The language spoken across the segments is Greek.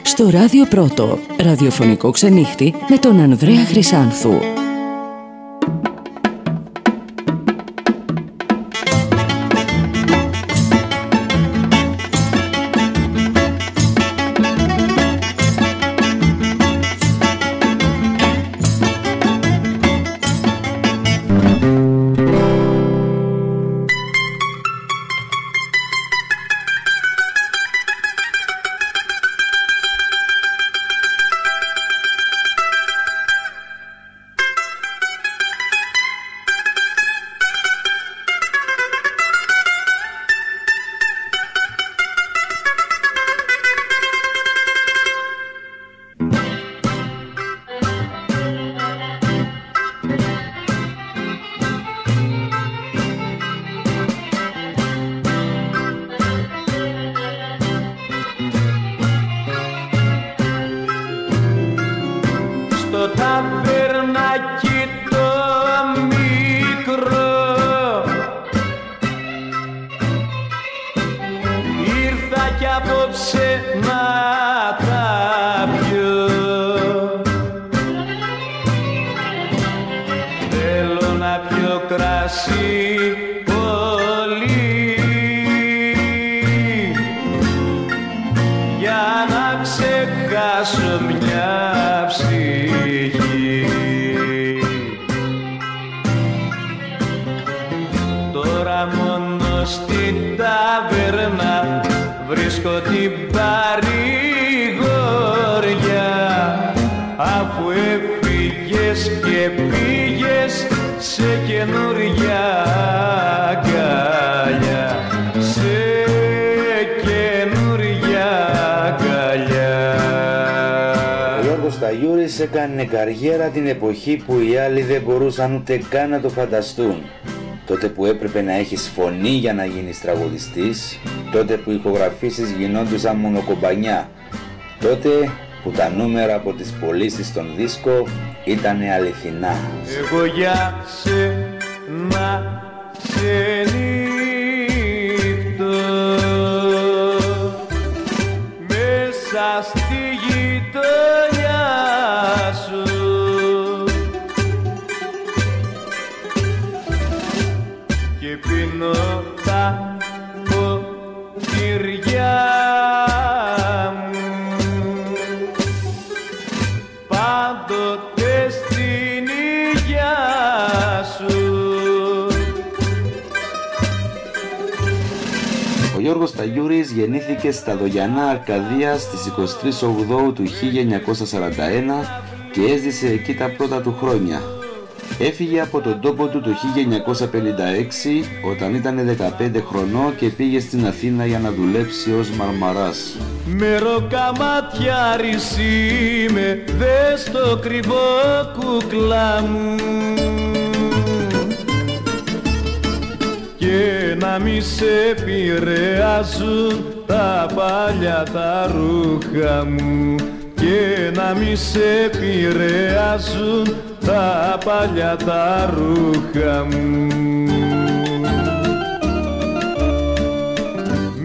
Στο Ράδιο Πρώτο, ραδιοφωνικό ξενύχτη με τον Ανδρέα Χρυσάνθου. Έκανε καριέρα την εποχή που οι άλλοι δεν μπορούσαν ούτε καν να το φανταστούν. Τότε που έπρεπε να έχεις φωνή για να γίνεις τραγουδιστής, τότε που οι ηχογραφήσεις γινόντουσαν μονοκομπανιά, τότε που τα νούμερα από τις πωλήσεις των δίσκο ήτανε αληθινά. Εγώ για σένα ξενύχτω μέσα στη γειτονιά σου και πίνω τα ποτήρια μου πάντοτε στην υγειά σου. Ο Γιώργος Ταγιούρης γεννήθηκε στα Δογιανά Αρκαδία στις 23 Οκτώβρου του 1941 και έζησε εκεί τα πρώτα του χρόνια. Έφυγε από τον τόπο του το 1956 όταν ήταν 15 χρονών και πήγε στην Αθήνα για να δουλέψει ως μαρμαράς. Μεροκαματιάρης είμαι, δες το κρυβό κούκλα μου και να μη σε επηρεάζουν τα παλιά τα ρούχα μου και να μη σε επηρεάζουν τα παλιά τα ρούχα μου.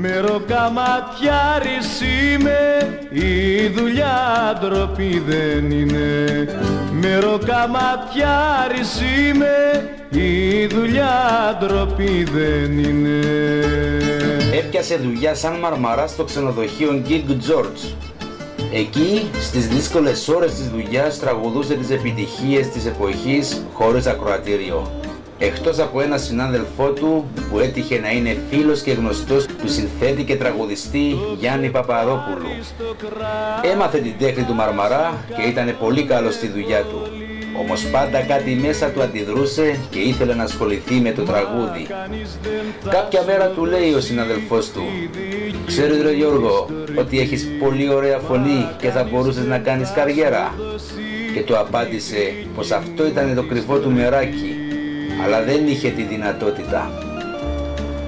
Μεροκαματιάρης είμαι, η δουλειά ντροπή δεν είναι. Μεροκαματιάρης είμαι, η δουλειά ντροπή δεν είναι. Έπιασε δουλειά σαν μαρμαράς στο ξενοδοχείο King George. Εκεί, στις δύσκολες ώρες της δουλειάς, τραγουδούσε τις επιτυχίες της εποχής χωρίς ακροατήριο. Εκτός από ένα συνάδελφό του που έτυχε να είναι φίλος και γνωστός του συνθέτη και τραγουδιστή Γιάννη Παπαδόπουλου. Έμαθε την τέχνη του μαρμαρά και ήταν πολύ καλός στη δουλειά του. Όμως πάντα κάτι μέσα του αντιδρούσε και ήθελε να ασχοληθεί με το τραγούδι. Κάποια μέρα του λέει ο συναδελφός του: «Ξέρεις ρε Γιώργο, ότι έχεις πολύ ωραία φωνή και θα μπορούσες να κάνεις καριέρα». Και του απάντησε πως αυτό ήταν το κρυφό του μεράκι, αλλά δεν είχε τη δυνατότητα.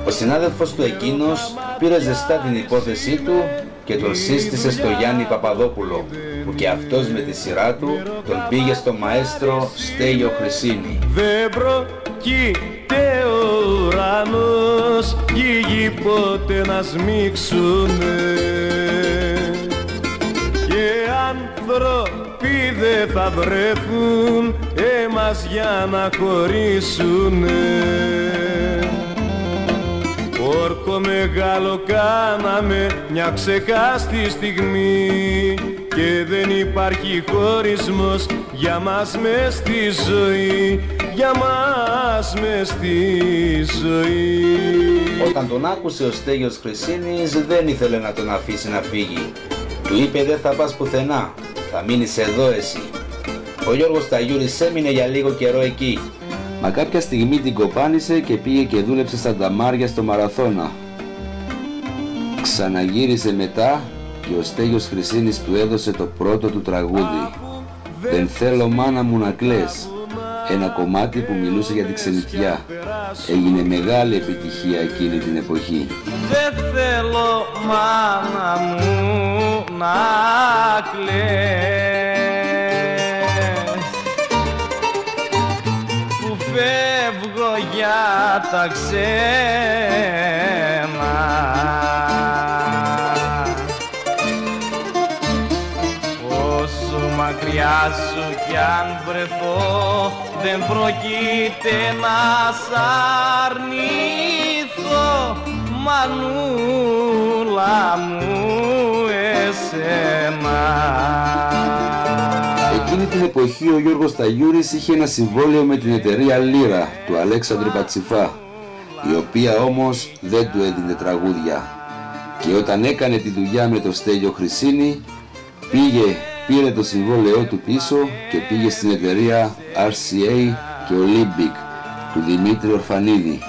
Ο συνάδελφος του εκείνος πήρε ζεστά την υπόθεσή του και τον σύστησε στο Γιάννη Παπαδόπουλο, που και αυτός με τη σειρά του τον πήγε στο μαέστρο Στέλιο Χρυσίνη. Δεν πρόκειται ο ουρανός χωρισμός κι οι γη πότε να σμίξουνε. Και άνθρωποι δεν θα βρεθούν εμάς για να χωρίσουνε. Όρκο μεγάλο κάναμε μια ξεχάστη στιγμή και δεν υπάρχει χωρισμός για μας μες στη ζωή, για μας μες στη ζωή. Όταν τον άκουσε ο Στέλιος Χρυσίνης δεν ήθελε να τον αφήσει να φύγει. Του είπε δεν θα πας πουθενά, θα μείνεις εδώ εσύ. Ο Γιώργος Ταγιούρης έμεινε για λίγο καιρό εκεί. Μα κάποια στιγμή την κοπάνισε και πήγε και δούλεψε στα νταμάρια στο Μαραθώνα. Ξαναγύρισε μετά και ο Στέλιος Χρυσίνης του έδωσε το πρώτο του τραγούδι. «Δεν θέλω μάνα μου να κλαις», ένα κομμάτι που μιλούσε για την ξενιτιά. Έγινε μεγάλη επιτυχία εκείνη την εποχή. Δεν θέλω μάνα μου να κλαις, που φεύγω για τα ξένα. Όσο μακριά σου κι αν βρεθώ δεν πρόκειται να σ' αρνηθώ, μανούλα μου εσένα. Εκείνη την εποχή ο Γιώργος Ταγιούρης είχε ένα συμβόλαιο με την εταιρεία Λύρα του Αλέξανδρου Πατσιφά, η οποία όμως δεν του έδινε τραγούδια. Και όταν έκανε τη δουλειά με το Στέλιο Χρυσίνη, πήρε το συμβόλαιό του πίσω και πήγε στην εταιρεία RCA και Olympic του Δημήτρη Ορφανίδη,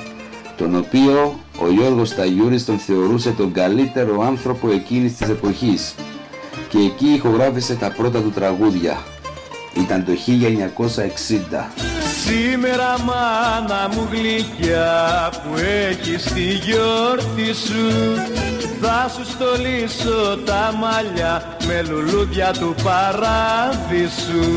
τον οποίο ο Γιώργος Ταγιούρης τον θεωρούσε τον καλύτερο άνθρωπο εκείνης της εποχής, και εκεί ηχογράφησε τα πρώτα του τραγούδια. Ήταν το 1960. Σήμερα μάνα μου γλυκιά που έχεις τη γιορτή σου, θα σου στολίσω τα μαλλιά με λουλούδια του παράδεισου.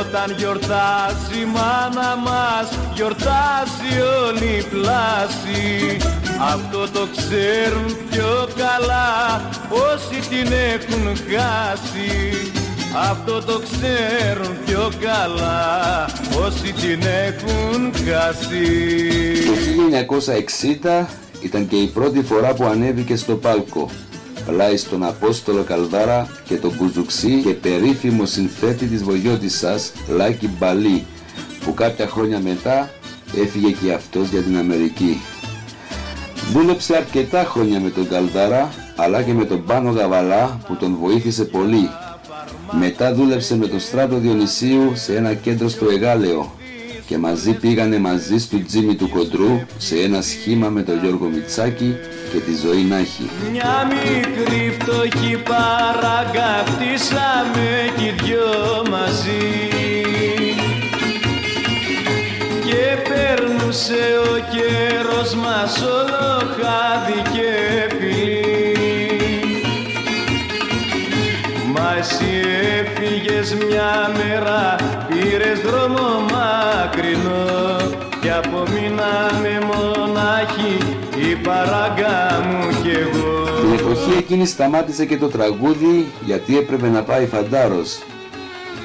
Όταν γιορτάζει η μάνα μας, γιορτάζει όλη η πλάση. Αυτό το ξέρουν πιο καλά όσοι την έχουν χάσει. Αυτό το ξέρουν πιο καλά όσοι την έχουν χάσει. Το 1960 ήταν και η πρώτη φορά που ανέβηκε στο πάλκο, πλάι στον Απόστολο Καλδάρα και τον Μπουζουξή και περίφημο συνθέτη της Βογιώτισσας Λάκη Μπαλή, που κάποια χρόνια μετά έφυγε και αυτός για την Αμερική. Δούλεψε αρκετά χρόνια με τον Καλδάρα, αλλά και με τον Πάνο Γαβαλά που τον βοήθησε πολύ. Μετά δούλεψε με τον Στράτο Διονυσίου σε ένα κέντρο στο Εγάλεο και μαζί πήγανε μαζί στο Τζίμι του Κοντρού σε ένα σχήμα με τον Γιώργο Μητσάκη και τη Ζωή Νάχη. Μια μικρή φτωχή παραγκαπτήσαμε κι οι δυο μαζί και περνούσε ο καιρός μας όλο χάδι και φιλί. Μα εσύ έφυγες μια μέρα, πήρες δρόμο μακρινό κι απομείναμε μονάχοι η παράγκα μου κι εγώ. Την εποχή εκείνη σταμάτησε και το τραγούδι γιατί έπρεπε να πάει φαντάρος.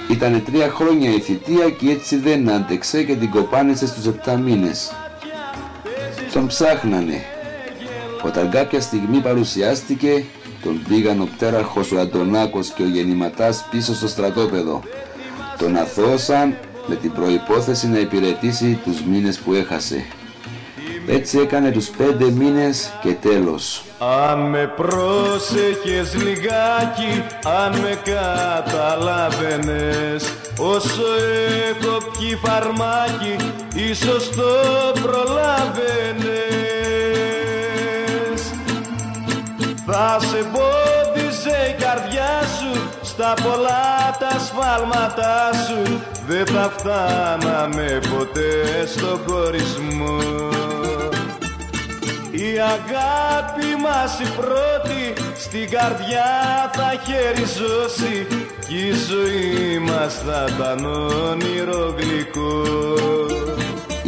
Ήτανε 3 χρόνια η θητεία και έτσι δεν άντεξε και την κοπάνισε στους 7 μήνες. Τον ψάχνανε. Όταν κάποια στιγμή παρουσιάστηκε, τον πήγαν ο πτέραρχος ο Αντωνάκος και ο γεννηματάς πίσω στο στρατόπεδο. Τον αθώωσαν με την προϋπόθεση να υπηρετήσει τους μήνες που έχασε. Έτσι έκανε τους 5 μήνες και τέλος. Αν με πρόσεχες λιγάκι, αν με καταλάβαινες, όσο έχω πιει φαρμάκι, ίσως το προλάβαινες. Θα σε εμπόδιζε η καρδιά σου στα πολλά τα σφάλματά σου, δεν θα φτάναμε ποτέ στο χωρισμό. Η αγάπη μας η πρώτη στην καρδιά θα χεριζώσει κι η ζωή μας θα ήταν όνειρο γλυκό.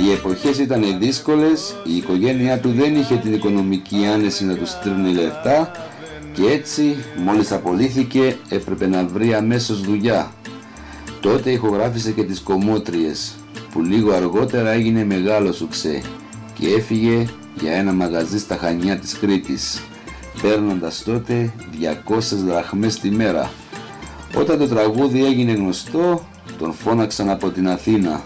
Οι εποχές ήταν δύσκολες, η οικογένειά του δεν είχε την οικονομική άνεση να του στείλει λεφτά και έτσι μόλις απολύθηκε έπρεπε να βρει αμέσως δουλειά. Τότε ηχογράφησε και τις Κομμότριες, που λίγο αργότερα έγινε μεγάλο σουξέ και έφυγε για ένα μαγαζί στα Χανιά της Κρήτης, παίρνοντας τότε 200 δραχμές τη μέρα. Όταν το τραγούδι έγινε γνωστό, τον φώναξαν από την Αθήνα.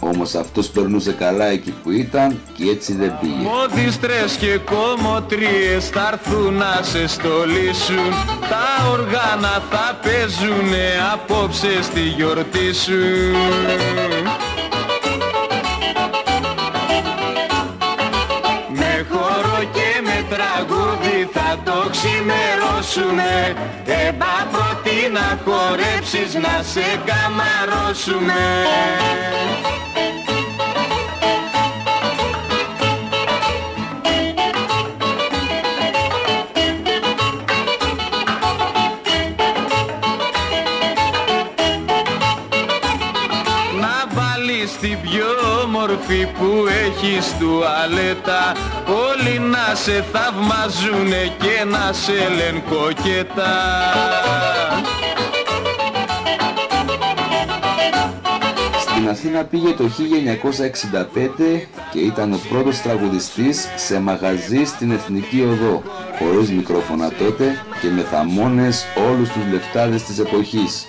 Όμως αυτός περνούσε καλά εκεί που ήταν και έτσι δεν πήγε. Μόδιστρες και κομμωτρίες θα έρθουν να σε στολίσουν. Τα οργάνα θα παίζουνε απόψε στη γιορτή σου. Με χώρο και με τραγούδι θα το ξημερώσουνε. Έμπα πρώτη να χορέψεις να σε καμαρώσουνε. Στην πιο όμορφη που έχεις τουαλέτα, όλοι να σε θαυμαζούνε και να σε λένε κοκέτα. Στην Αθήνα πήγε το 1965 και ήταν ο πρώτος τραγουδιστής σε μαγαζί στην Εθνική Οδό, χωρίς μικρόφωνα τότε και με θαμώνες όλους τους λεφτάδες της εποχής.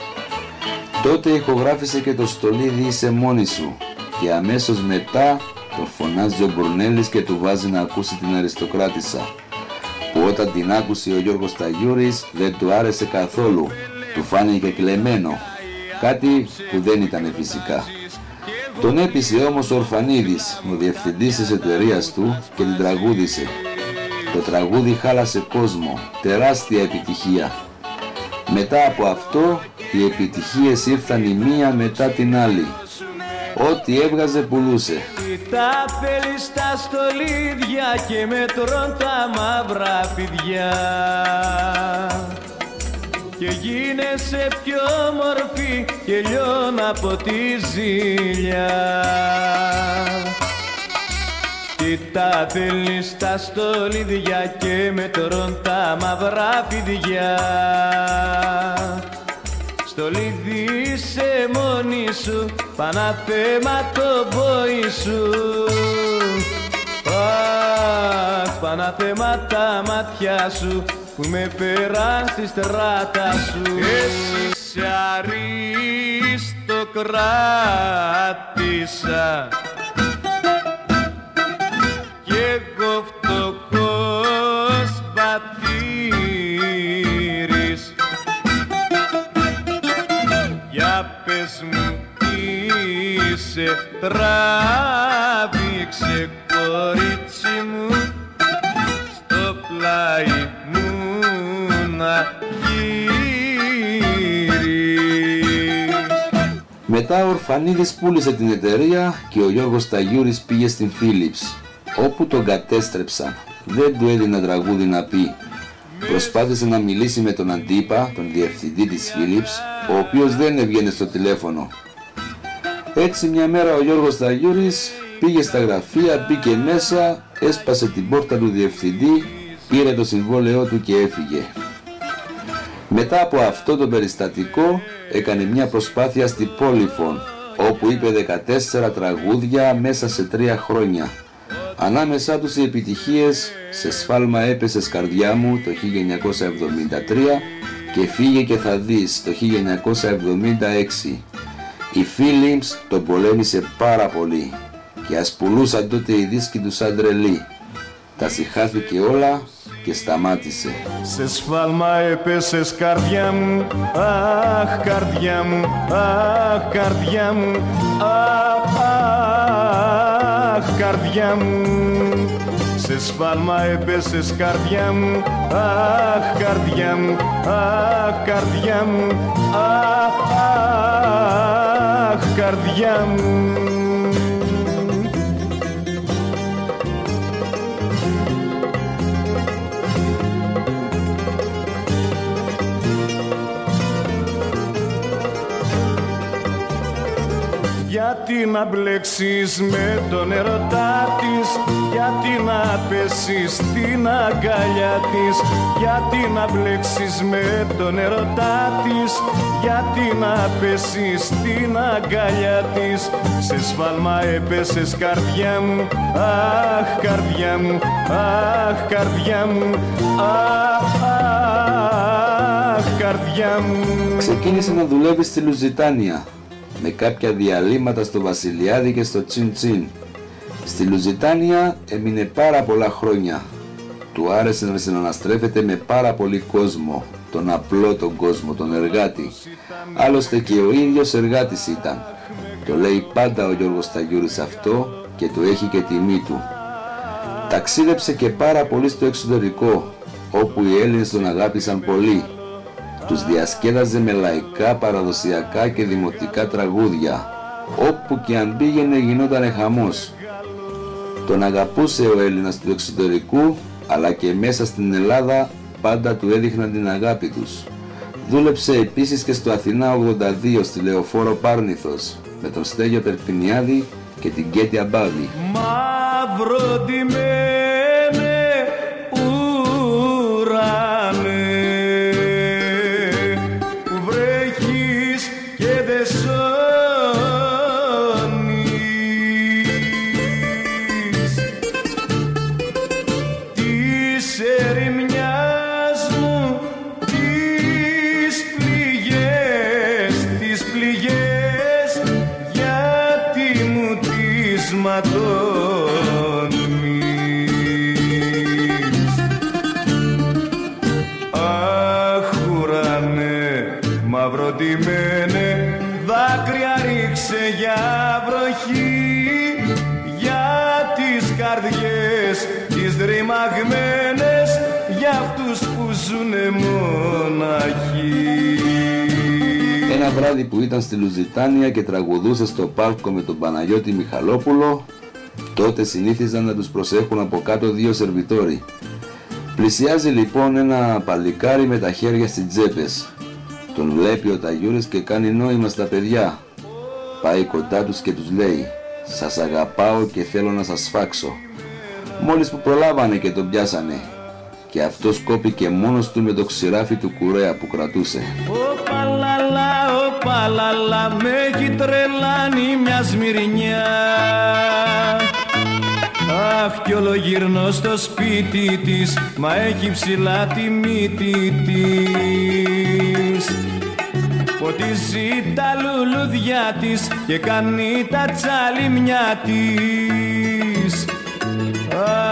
Τότε ηχογράφησε και το στολίδι «Είσαι μόνη σου» και αμέσως μετά τον φωνάζει ο Μπουρνέλης και του βάζει να ακούσει την Αριστοκράτισσα, που όταν την άκουσε ο Γιώργος Ταγιούρης δεν του άρεσε καθόλου, του φάνηκε κλεμμένο, κάτι που δεν ήταν φυσικά. Τον έπεισε όμως ο Ορφανίδης, ο διευθυντής της εταιρείας του, και την τραγούδισε. Το τραγούδι χάλασε κόσμο, τεράστια επιτυχία. Μετά από αυτό οι επιτυχίες ήρθαν η μία μετά την άλλη. Ό,τι έβγαζε πουλούσε. Τα θέλει στα στολίδια και με τρών τα μαύρα φιδιά και γίνεσαι πιο όμορφη και λιώνω από τη ζήλια. Τι τα θέλει στα στολίδια και με τρών τα μαύρα φιδιά. Στολίδι είσαι μόνη σου, Παναθέμα το πόη σου. Αχ, Παναθέμα τα μάτια σου που με φέραν στη στράτα σου. Εσύ είσαι αριστοκράτησα κι εγώ φτωχός πατήρης. Για πες μου είσαι, τράβηξε κορίτσι μου στο πλάι μου να γύρεις. Μετά ο Ορφανίδης πούλησε την εταιρεία και ο Γιώργος Ταγιούρης πήγε στην Philips, όπου τον κατέστρεψαν. Δεν του έδινε τραγούδι να πει. Προσπάθησε να μιλήσει με τον Αντίπα, τον διευθυντή της Philips, ο οποίος δεν έβγαινε στο τηλέφωνο. Έτσι μια μέρα ο Γιώργος Ταγιούρης πήγε στα γραφεία, μπήκε μέσα, έσπασε την πόρτα του διευθυντή, πήρε το συμβόλαιό του και έφυγε. Μετά από αυτό το περιστατικό έκανε μια προσπάθεια στη Polyphon, όπου είπε 14 τραγούδια μέσα σε 3 χρόνια. Ανάμεσά τους οι επιτυχίες «Σε σφάλμα έπεσες καρδιά μου» το 1973 και «Φύγε και θα δεις» το 1976. Η Philips τον πολέμησε πάρα πολύ και ας πουλούσαν τότε οι δίσκοι του σαν τρελοί. Τα συχάθηκε όλα και σταμάτησε. Σε σφάλμα έπεσες καρδιά μου, αχ καρδιά μου, αχ καρδιά μου, αχ καρδιά μου. Σε σφάλμα έπεσες καρδιά μου, αχ καρδιά μου, αχ καρδιά μου, αχ καρδιά μου. Γιατί να μπλέξεις με τον ερωτά της, γιατί να πέσεις στην αγκαλιά της, γιατί να μπλέξεις με τον ερωτά της, γιατί να πέσεις στην αγκαλιά της. Σε σφάλμα έπεσες καρδιά μου, αχ καρδιά μου, αχ καρδιά μου, αχ καρδιά μου. Ξεκίνησε να δουλεύει στη Λουζιτάνια με κάποια διαλύματα στο Βασιλιάδη και στο Τσιν Τσιν. Στη Λουζιτάνια έμεινε πάρα πολλά χρόνια. Του άρεσε να συναναστρέφεται με πάρα πολύ κόσμο, τον απλό τον κόσμο, τον εργάτη. Άλλωστε και ο ίδιος εργάτης ήταν. Το λέει πάντα ο Γιώργος Σταγιούρης αυτό και του έχει και τιμή του. Ταξίδεψε και πάρα πολύ στο εξωτερικό, όπου οι Έλληνες τον αγάπησαν πολύ. Τους διασκέδαζε με λαϊκά, παραδοσιακά και δημοτικά τραγούδια. Όπου και αν πήγαινε γινότανε χαμός. Τον αγαπούσε ο Έλληνας του εξωτερικού, αλλά και μέσα στην Ελλάδα πάντα του έδειχναν την αγάπη τους. Δούλεψε επίσης και στο Αθηνά 82 στη Λεωφόρο Πάρνηθος με τον Στέλιο Περπινιάδη και την Κέτη Αμπάδη. Μαύρο ντυμένε ουρανέ, που βρέχεις και δε σώνεις της ερημιάς μου τις πληγές, γιατί μου τις ματώνεις. Αχ ουρανέ μαυροτημένε, δάκρυα ρίξε για βροχή, για τις καρδιές τις ρημαγμένες, για αυτούς που ζουνε μοναχοί. Ένα βράδυ που ήταν στη Λουζιτάνια και τραγουδούσε στο πάρκο με τον Παναγιώτη Μιχαλόπουλο, τότε συνήθιζαν να τους προσέχουν από κάτω δύο σερβιτόροι. Πλησιάζει λοιπόν ένα παλικάρι με τα χέρια στις τσέπες. Τον βλέπει ο Ταγιούρης και κάνει νόημα στα παιδιά. Πάει κοντά τους και τους λέει: «Σας αγαπάω και θέλω να σας σφάξω». Μόλις που προλάβανε και τον πιάσανε, και αυτός κόπηκε μόνος του με το ξηράφι του κουρέα που κρατούσε. Παλαλά, με έχει τρελάνει μια σμυρνιά. Αχ κι όλο γυρνώ στο σπίτι της, μα έχει ψηλά τη μύτη της. Ποτίζει τα λουλουδιά της και κάνει τα τσαλιμιά της.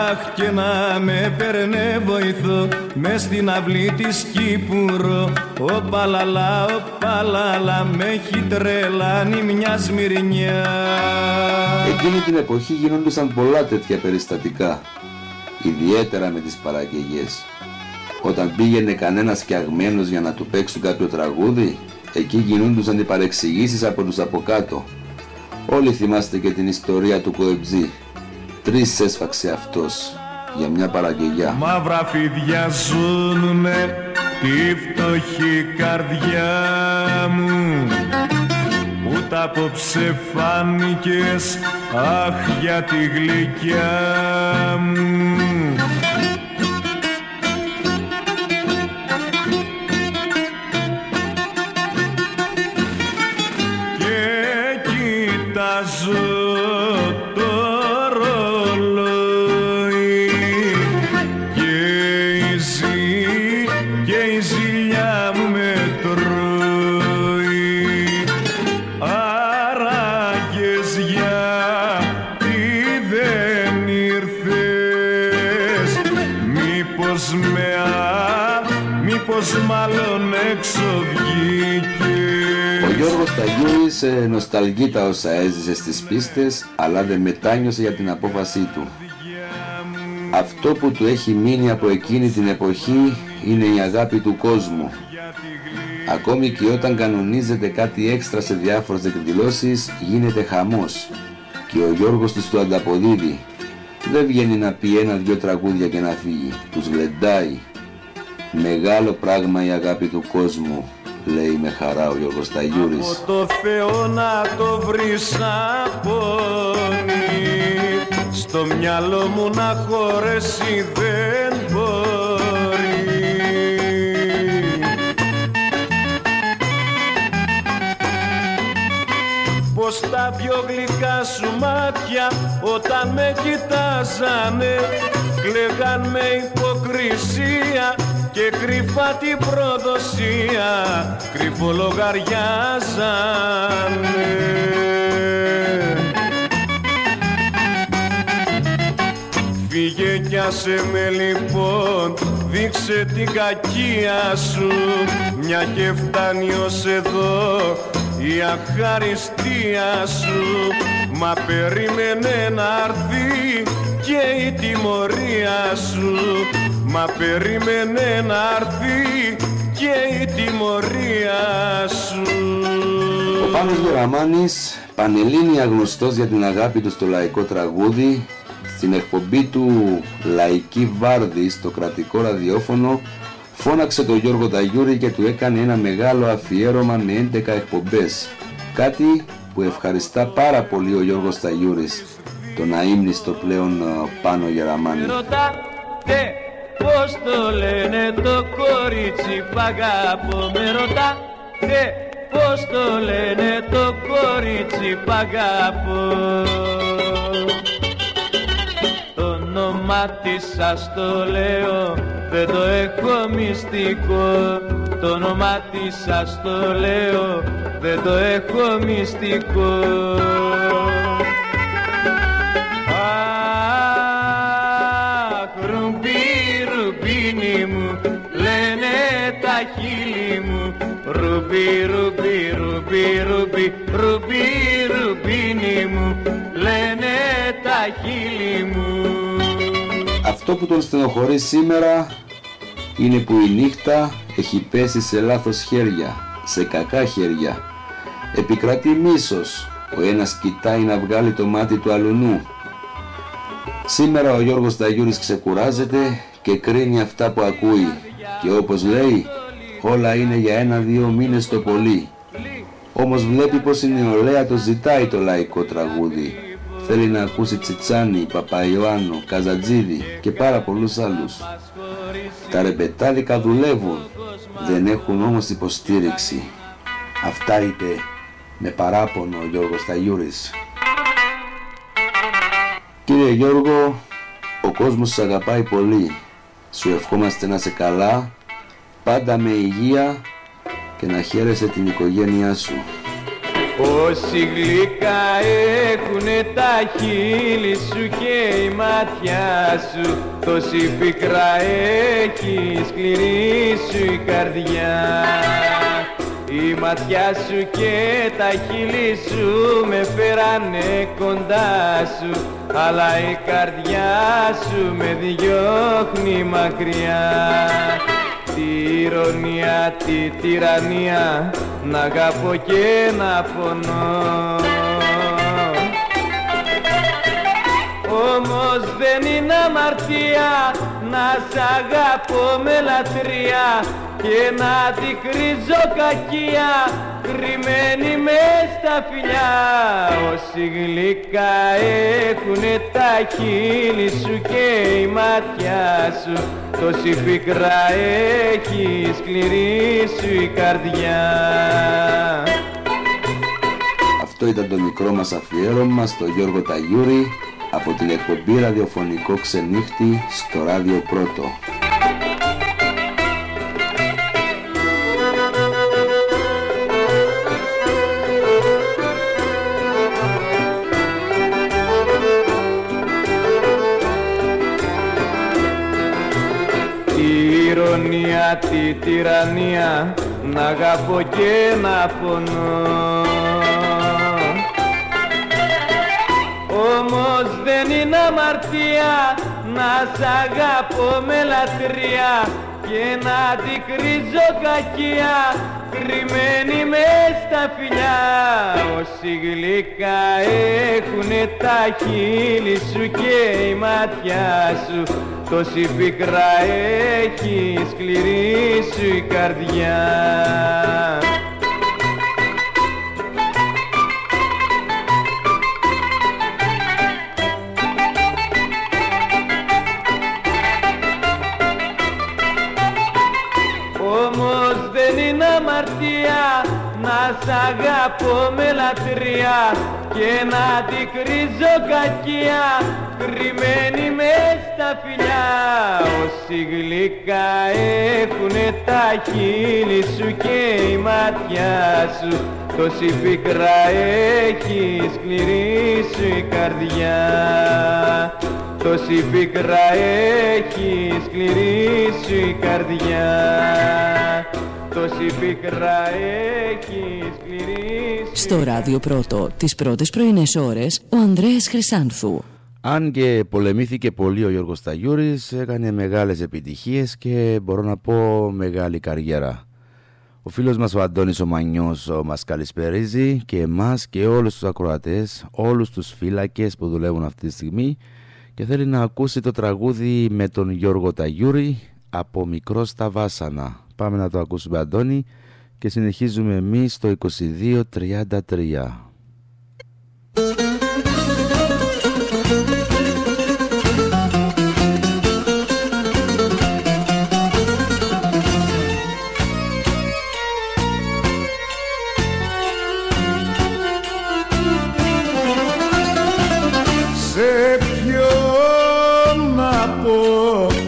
Αχ και να με παίρνε βοηθό μες στην αυλή της Κύπουρο. Ο παλαλά, με έχει τρελάνει μια σμυρνιά. Εκείνη την εποχή γίνονταν πολλά τέτοια περιστατικά, ιδιαίτερα με τις παραγγελίες. Όταν πήγαινε κανένας φτιαγμένος για να του παίξουν κάποιο τραγούδι, εκεί γινόντουσαν οι παρεξηγήσεις από τους από κάτω. Όλοι θυμάστε και την ιστορία του Κοεμπτζή. 3 έσφαξε αυτός για μια παραγγελιά. Μαύρα φίδια ζούνουνε τη φτωχή καρδιά μου, ούτε απόψε φάνηκες, αχ για τη γλυκιά μου. Και κοιτάζω μάλλον έξω βγήκε. Ο Γιώργος Σταγιούρης νοσταλγεί τα όσα έζησε στις πίστες, αλλά δεν μετάνιωσε για την απόφασή του. Αυτό που του έχει μείνει από εκείνη την εποχή είναι η αγάπη του κόσμου. Ακόμη και όταν κανονίζεται κάτι έξτρα σε διάφορες εκδηλώσεις, γίνεται χαμός και ο Γιώργος τους το ανταποδίδει. Δεν βγαίνει να πει 1-2 τραγούδια και να φύγει, τους γλεντάει. Μεγάλο πράγμα η αγάπη του κόσμου, λέει με χαρά ο Γιώργος Ταγιούρης. Από το Θεό να το βρεις απόνη, στο μυαλό μου να χωρέσει δεν μπορεί. Πως τα δυο γλυκά σου μάτια όταν με κοιτάζανε κλαίγαν με υποκρισία και κρυφά την προδοσία κρυφολογαριάζανε. Φύγε κι άσε με λοιπόν, δείξε την κακία σου, μια και φτάνει ως εδώ η αχαριστία σου. Μα περίμενε να έρθει και η τιμωρία σου, μα περίμενε να έρθει και η τιμωρία σου. Ο Πάνος Γεραμάνης, πανελλήνια γνωστός για την αγάπη του στο λαϊκό τραγούδι, στην εκπομπή του Λαϊκή Βάρδη στο κρατικό ραδιόφωνο φώναξε τον Γιώργο Ταγιούρη και του έκανε ένα μεγάλο αφιέρωμα με 11 εκπομπές. Κάτι που ευχαριστά πάρα πολύ ο Γιώργος Ταγιούρης, τον αείμνηστο πλέον Πάνο Γεραμάνη. Ρωτάτε πώς το λένε το κορίτσι π' αγάπω, με ρωτάτε πώς το λένε το κορίτσι π' αγάπω. Το όνομά της σας το λέω, δεν το έχω μυστικό. Το όνομά της σας το λέω, δεν το έχω μυστικό. Αχ, ρουμπί, ρουμπίνι μου, λένε τα χείλη μου. Ρουμπί, ρουμπί, ρουμπί, ρουμπί, ρουμπί, ρουμπίνι μου, λένε τα χείλη μου. Αυτό που τον στενοχωρεί σήμερα είναι που η νύχτα έχει πέσει σε λάθος χέρια, σε κακά χέρια. Επικρατεί μίσος, ο ένας κοιτάει να βγάλει το μάτι του αλουνού. Σήμερα ο Γιώργος Ταγιούρης ξεκουράζεται και κρίνει αυτά που ακούει και όπως λέει, όλα είναι για 1-2 μήνες το πολύ. Όμως βλέπει πως η νεολαία το ζητάει το λαϊκό τραγούδι. Θέλει να ακούσει Τσιτσάνι, Παπαϊωάννου, Καζατζίδη και πάρα πολλούς άλλους. Τα ρεμπετάδικα δουλεύουν, δεν έχουν όμως υποστήριξη. Αυτά είπε με παράπονο ο Γιώργος Ταγιούρης. Κύριε Γιώργο, ο κόσμος σας αγαπάει πολύ. Σου ευχόμαστε να είσαι καλά, πάντα με υγεία και να χαίρεσαι την οικογένειά σου. Όσοι γλυκά έχουνε τα χείλη σου και η μάτια σου, τόση πικρά έχει σκληρή σου η καρδιά. Η ματιά σου και τα χείλη σου με φέρανε κοντά σου, αλλά η καρδιά σου με διώχνει μακριά. Τη ηρωνία, τη τυραννία, να αγαπώ και να πονώ. Όμως δεν είναι αμαρτία να σ' αγαπώ με λατρεία και να την κρίζω κακία κρυμμένη μες στα φιλιά. Όσοι γλυκά έχουνε τα χείλη σου και η μάτια σου, τόση πικρά έχει σκληρή σου η καρδιά. Αυτό ήταν το μικρό μας αφιέρωμα στο Γιώργο Ταγιούρη από την εκπομπή ραδιοφωνικό ξενύχτη στο Ράδιο Πρώτο. Τη τυραννία, να αγαπώ και να πονώ. Όμως δεν είναι αμαρτία να σ' αγαπώ με λατρεία και να την κρίζω κακία κρυμμένοι μες στα φιλιά. Όσοι γλυκά έχουνε τα χείλη σου και η ματιά σου, τόση πίκρα έχει σκληρή σου η καρδιά. Όμως δεν είναι αμαρτία να σ' αγαπώ με λατρεία και να την κρίζω κακία, κρυμμένη μες στα φιλιά. Όσοι γλυκά έχουνε τα χείλη σου και η ματιά σου, τόση πίκρα έχει σκληρή σου η καρδιά. Τόση πίκρα έχει σκληρή σου η καρδιά. Τόση πίκρα έχει σκληρή σου. Στο Ράδιο Πρώτο, τις πρώτες πρωινές ώρες, ο Ανδρέας Χρυσάνθου. Αν και πολεμήθηκε πολύ ο Γιώργος Ταγιούρης, έκανε μεγάλες επιτυχίες και μπορώ να πω μεγάλη καριέρα. Ο φίλος μας ο Αντώνης ο Μανιός μας καλησπερίζει και εμάς και όλους τους ακροατές, όλους τους φύλακες που δουλεύουν αυτή τη στιγμή, και θέλει να ακούσει το τραγούδι με τον Γιώργο Ταγιούρη, «Από μικρό στα βάσανα». Πάμε να το ακούσουμε, Αντώνη, και συνεχίζουμε εμείς στο 2233.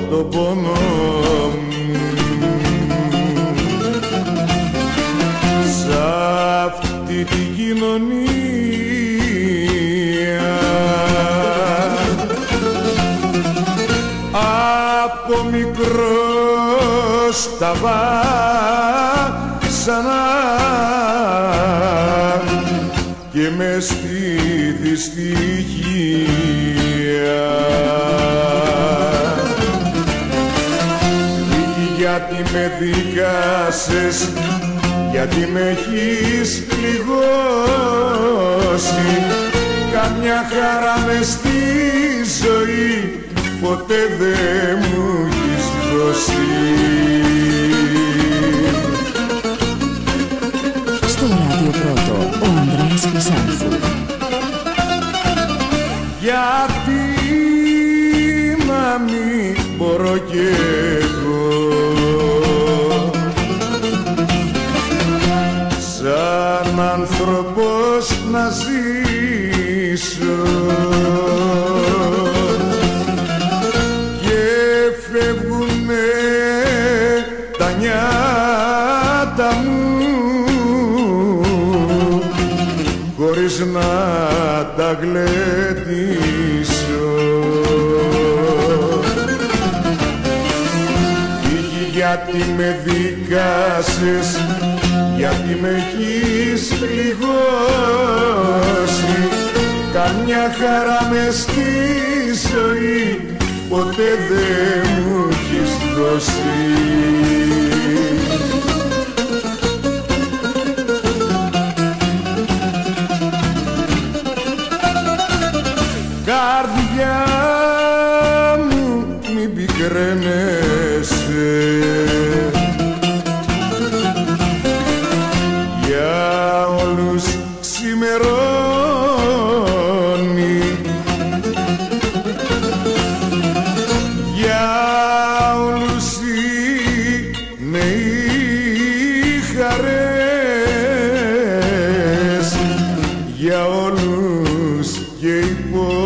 Το πόνο μου σ' αυτή την κοινωνία, από μικρός τα βάσανα και μες στη δυστυχία. Γιατί με δικάσες, γιατί με έχεις πληγώσει, καμιά χαρά μες στη ζωή ποτέ δεν μου έχεις δώσει. Στο Ράδιο Πρώτο, ο Ανδρέας Χρυσάνθου. Γιατί να μην μπορώ κι εγώ σαν άνθρωπος να ζήσω, και φεύγουνε τα νιάτα μου χωρίς να τα γλεντήσω. Γιατί με δικάσες, γιατί με έχεις πληγώσει, καμιά χαρά μες στη ζωή ποτέ δεν μου έχεις δώσει. Καρδιά μου μην πικραίνεσαι, για όλους ξημερώνει, για όλους είναι οι χαρές, για όλους και οι πόνοι.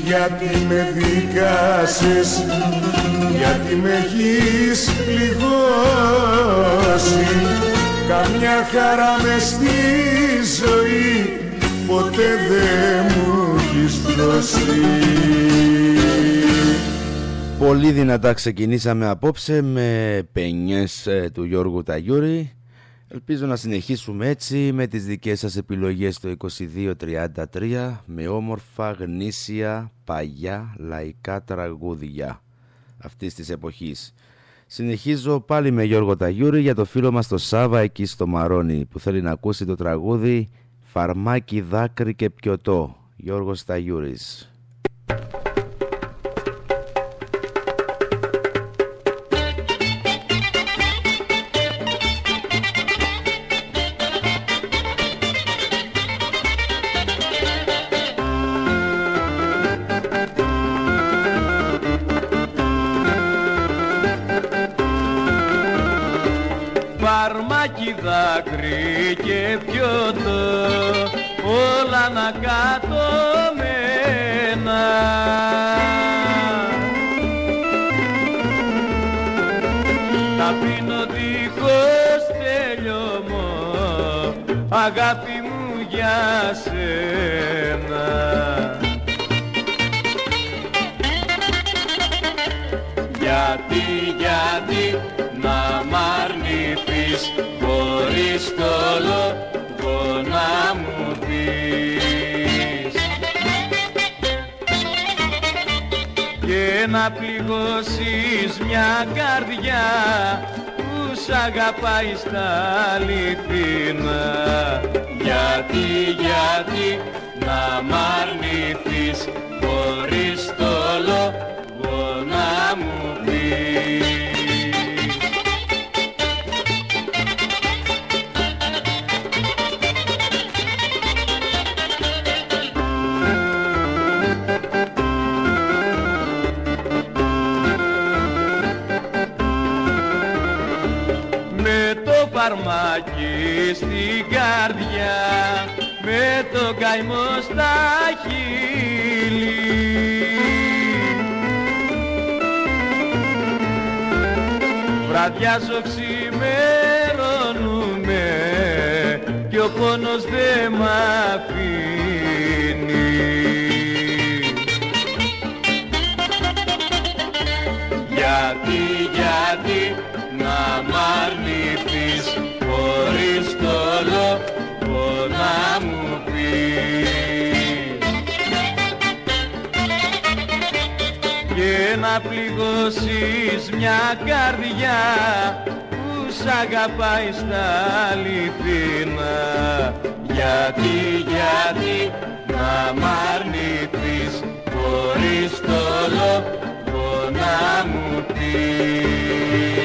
Γιατί με δικάσες, γιατί με έχεις πληγώσει, καμιά χαρά μες στη ζωή ποτέ δεν μου έχεις δώσει. Πολύ δυνατά ξεκινήσαμε απόψε με πενιές του Γιώργου Ταγιούρη. Ελπίζω να συνεχίσουμε έτσι με τις δικές σας επιλογές στο 2233 με όμορφα, γνήσια, παλιά, λαϊκά τραγούδια. αυτής της εποχής. Συνεχίζω πάλι με Γιώργο Ταγιούρη για το φίλο μας το Σάβα εκεί στο Μαρόνι που θέλει να ακούσει το τραγούδι «Φαρμάκι, δάκρυ και πιωτό». Γιώργος Ταγιούρης. Φαρμάκι, δάκρυ και πιωτό, όλα ανακατωμένα. Τα πίνω δίχως τελειώμο, αγάπη μου για σένα. Γιατί να μ' αρνηθείς, χωρίς το λόγο να μου πεις, και να πληγώσεις μια καρδιά που σ' αγαπάει στα αληθινά. Γιατί να μ' αρνηθείς, χωρίς το λόγο να μου πεις. Φαρμάκι στην καρδιά, με το καημό στα χείλη, βραδιάζω, ξημερώνουμε κι ο πόνος δε μ' αφήνει. Γιατί να μ' αρνηθείς, χωρίς το λόγο να μου πεις, και να πληγώσεις μια καρδιά που σ' αγαπάει στα αληθινά. Γιατί να μ' αρνηθείς, χωρίς το λόγο να μου πεις.